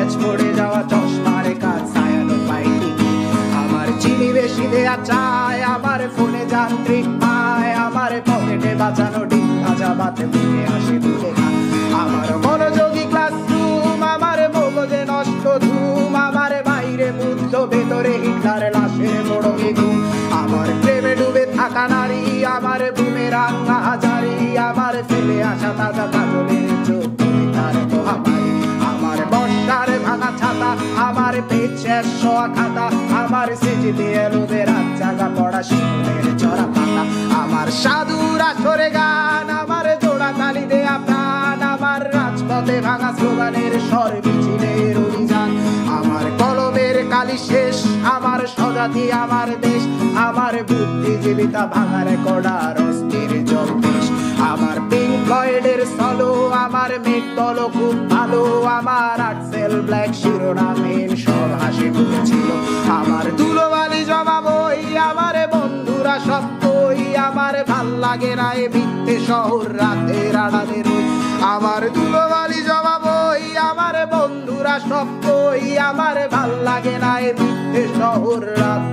batch পড়ে যাওয়া চশমার কাজ ছায়ানো পাইনি আমার চিনি বেশি দেয়া চায় আমার ফোনে যান্ত্রিক পায় আমার পকেটে বাঁচানো ডিম ভাজা বাতে মুখে হাসি তুলে খায় আমার মনোযোগী ক্লাসরুম আমার মগজে নষ্ট ধুম আমার বাইরে বুদ্ধ ভেতরে হিটলার লাশের মোড়কে ঘুম আমার প্রেমে ডুবে থাকা নারী আমার বুমেরাং হাজারি আমার ফেলে আসা তাজা কাজলের চোখ তার মহামারী আমার বর্ষার ভাঙা ছাতা আমার পেট শেষ শোয়া খাতা আমার সেজে দিয়ে রোদে রাত জাগা পড়া শিশুদের চড়া পাতা আমার সাধুর আসরে গান আমার জোড়া তালি দেয়া প্রাণ আমার রাজপথে ভাঙা স্লোগানের স্বর মিছিলের অভিযান আমার কলমের কালি শেষ আমার স্বজাতি আমার দেশ আমার বুদ্ধিজীবিতা ভাঙার কড়ার অস্থির জলদেশ আমার পিঙ্ক ফ্লয়েডের সলো আমার মেট দলও খুব ভালো আমার আর্টসেল ব্ল্যাক শিরোনামের সব হাসি ফুটেছিল আমার ধুলোবালি জমা বই আমার বন্ধুরা সব কই আমার ভাল লাগে না এ মিথ্যে শহর রাতের আড়ালে রই আমার ধুলোবালি জমা বই আমার বন্ধুরা সব কই আমার ভাল লাগে না এ মিথ্যে শহর রাত